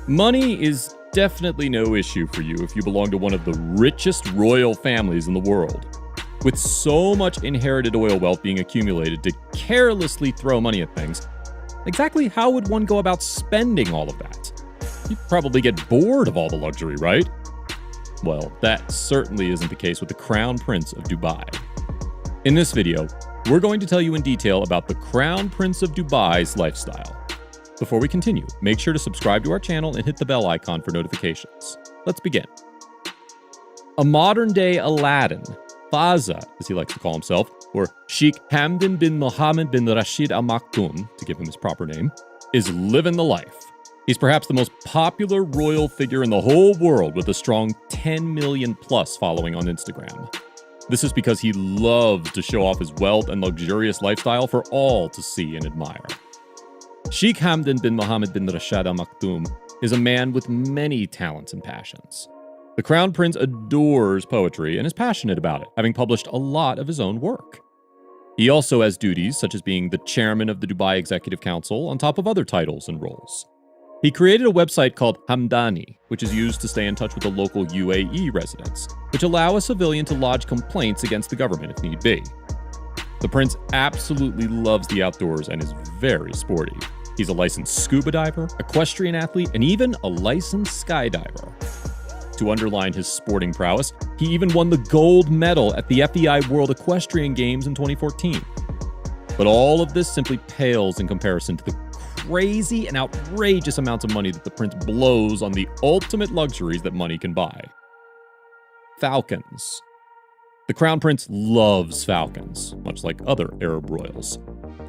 Money is definitely no issue for you if you belong to one of the richest royal families in the world. With so much inherited oil wealth being accumulated to carelessly throw money at things, exactly how would one go about spending all of that? You'd probably get bored of all the luxury, right? Well, that certainly isn't the case with the Crown Prince of Dubai. In this video, we're going to tell you in detail about the Crown Prince of Dubai's lifestyle. Before we continue, make sure to subscribe to our channel and hit the bell icon for notifications. Let's begin. A modern-day Aladdin, Fazza, as he likes to call himself, or Sheikh Hamdan bin Mohammed bin Rashid Al Maktoum, to give him his proper name, is living the life. He's perhaps the most popular royal figure in the whole world with a strong 10 million plus following on Instagram. This is because he loves to show off his wealth and luxurious lifestyle for all to see and admire. Sheikh Hamdan bin Mohammed bin Rashid Al Maktoum is a man with many talents and passions. The Crown Prince adores poetry and is passionate about it, having published a lot of his own work. He also has duties such as being the chairman of the Dubai Executive Council on top of other titles and roles. He created a website called Hamdani, which is used to stay in touch with the local UAE residents, which allow a civilian to lodge complaints against the government if need be. The prince absolutely loves the outdoors and is very sporty. He's a licensed scuba diver, equestrian athlete, and even a licensed skydiver. To underline his sporting prowess, he even won the gold medal at the FEI World Equestrian Games in 2014. But all of this simply pales in comparison to the crazy and outrageous amounts of money that the prince blows on the ultimate luxuries that money can buy. Falcons. The Crown Prince loves falcons, much like other Arab royals.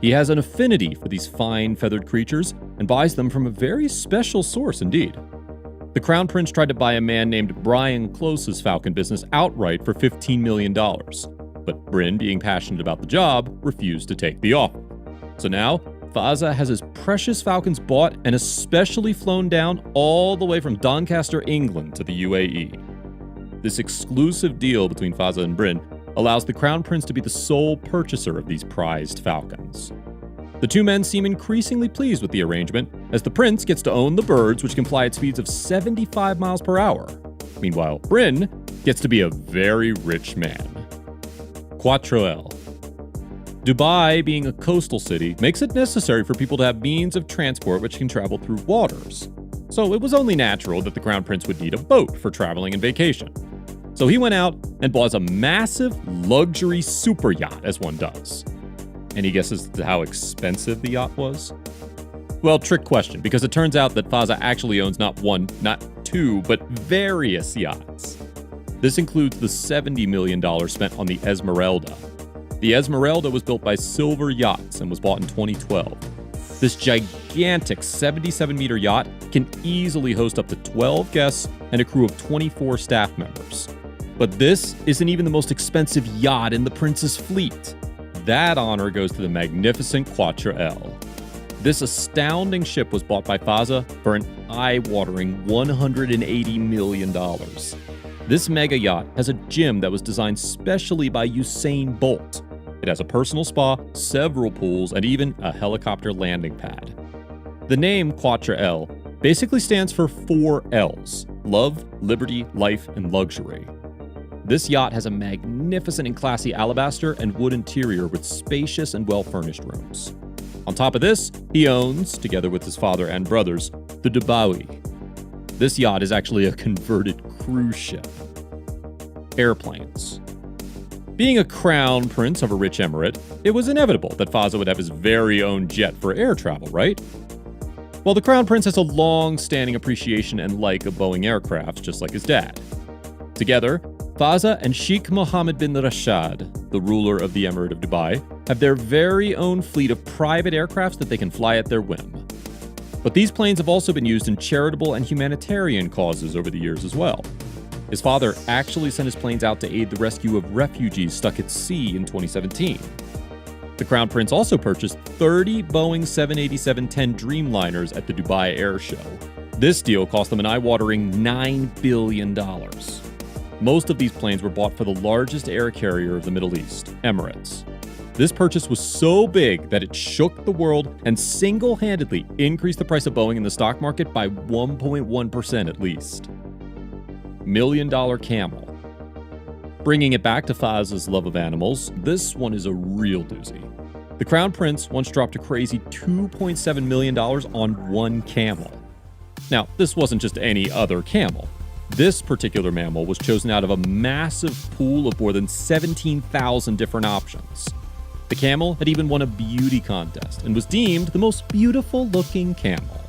He has an affinity for these fine feathered creatures and buys them from a very special source indeed. The Crown Prince tried to buy a man named Brian Close's falcon business outright for $15 million, but Bryn, being passionate about the job, refused to take the offer. So now, Fazza has his precious falcons bought and especially flown down all the way from Doncaster, England to the UAE. This exclusive deal between Fazza and Bryn allows the Crown Prince to be the sole purchaser of these prized falcons. The two men seem increasingly pleased with the arrangement, as the prince gets to own the birds, which can fly at speeds of 75 miles per hour. Meanwhile, Bryn gets to be a very rich man. Quattroel. Dubai, being a coastal city, makes it necessary for people to have means of transport which can travel through waters. So it was only natural that the Crown Prince would need a boat for traveling and vacation. So he went out and bought a massive luxury super yacht, as one does. Any guesses to how expensive the yacht was? Well, trick question, because it turns out that Fazza actually owns not one, not two, but various yachts. This includes the $70 million spent on the Esmeralda. The Esmeralda was built by Silver Yachts and was bought in 2012. This gigantic 77-meter yacht can easily host up to 12 guests and a crew of 24 staff members. But this isn't even the most expensive yacht in the prince's fleet. That honor goes to the magnificent Quattroel. This astounding ship was bought by Fazza for an eye-watering $180 million. This mega yacht has a gym that was designed specially by Usain Bolt. It has a personal spa, several pools, and even a helicopter landing pad. The name Quattroel basically stands for 4 L's: love, liberty, life, and luxury. This yacht has a magnificent and classy alabaster and wood interior with spacious and well-furnished rooms. On top of this, he owns, together with his father and brothers, the Dubai. This yacht is actually a converted cruise ship. Airplanes. Being a crown prince of a rich emirate, it was inevitable that Fazza would have his very own jet for air travel, right? Well, the Crown Prince has a long-standing appreciation and like of Boeing aircrafts, just like his dad. Together, Fazza and Sheikh Mohammed bin Rashid, the ruler of the Emirate of Dubai, have their very own fleet of private aircrafts that they can fly at their whim. But these planes have also been used in charitable and humanitarian causes over the years as well. His father actually sent his planes out to aid the rescue of refugees stuck at sea in 2017. The Crown Prince also purchased 30 Boeing 787-10 Dreamliners at the Dubai Air Show. This deal cost them an eye-watering $9 billion. Most of these planes were bought for the largest air carrier of the Middle East, Emirates. This purchase was so big that it shook the world and single-handedly increased the price of Boeing in the stock market by 1.1% at least. $1 Million Camel. Bringing it back to Faz's love of animals, this one is a real doozy. The Crown Prince once dropped a crazy $2.7 million on one camel. Now, this wasn't just any other camel. This particular mammal was chosen out of a massive pool of more than 17,000 different options. The camel had even won a beauty contest and was deemed the most beautiful-looking camel.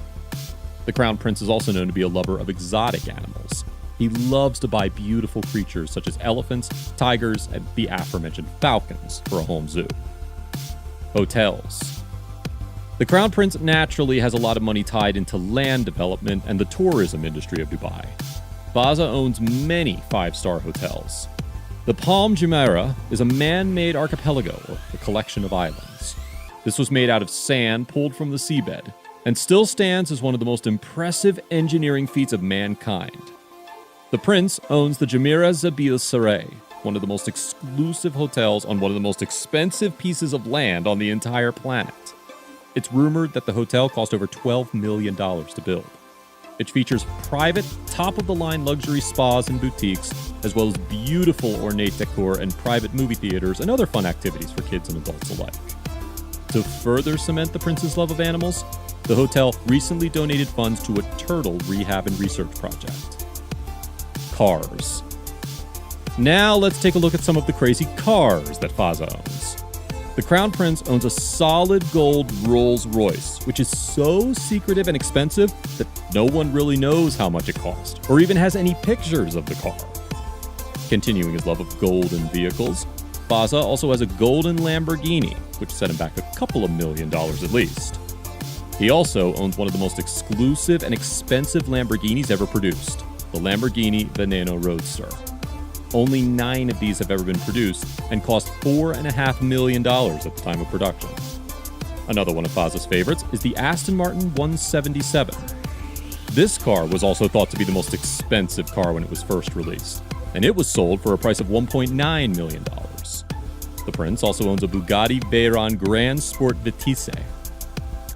The Crown Prince is also known to be a lover of exotic animals. He loves to buy beautiful creatures such as elephants, tigers, and the aforementioned falcons for a home zoo. Hotels. The Crown Prince naturally has a lot of money tied into land development and the tourism industry of Dubai. Faza owns many five-star hotels. The Palm Jumeirah is a man-made archipelago, or a collection of islands. This was made out of sand pulled from the seabed, and still stands as one of the most impressive engineering feats of mankind. The Prince owns the Jumeirah Zabil Saray, one of the most exclusive hotels on one of the most expensive pieces of land on the entire planet. It's rumored that the hotel cost over $12 million to build. It features private, top-of-the-line luxury spas and boutiques, as well as beautiful ornate decor and private movie theaters and other fun activities for kids and adults alike. To further cement the Prince's love of animals, the hotel recently donated funds to a turtle rehab and research project. Cars. Now let's take a look at some of the crazy cars that Faza owns. The Crown Prince owns a solid gold Rolls-Royce, which is so secretive and expensive that no one really knows how much it cost, or even has any pictures of the car. Continuing his love of golden vehicles, Faza also has a golden Lamborghini, which set him back a couple of $1 million at least. He also owns one of the most exclusive and expensive Lamborghinis ever produced, the Lamborghini Veneno Roadster. Only 9 of these have ever been produced and cost $4.5 million at the time of production. Another one of Faza's favorites is the Aston Martin 177. This car was also thought to be the most expensive car when it was first released, and it was sold for a price of $1.9 million. The Prince also owns a Bugatti Veyron Grand Sport Vitesse.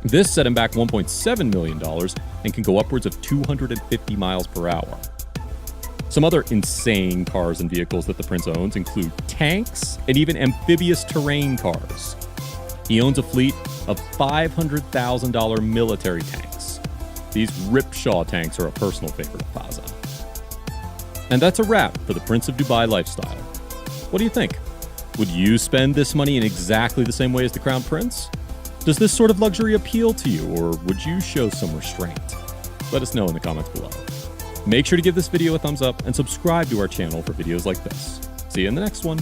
This set him back $1.7 million and can go upwards of 250 miles per hour. Some other insane cars and vehicles that the Prince owns include tanks and even amphibious terrain cars. He owns a fleet of $500,000 military tanks. These Ripshaw tanks are a personal favorite of Faza. And that's a wrap for the Prince of Dubai lifestyle. What do you think? Would you spend this money in exactly the same way as the Crown Prince? Does this sort of luxury appeal to you, or would you show some restraint? Let us know in the comments below. Make sure to give this video a thumbs up and subscribe to our channel for videos like this. See you in the next one.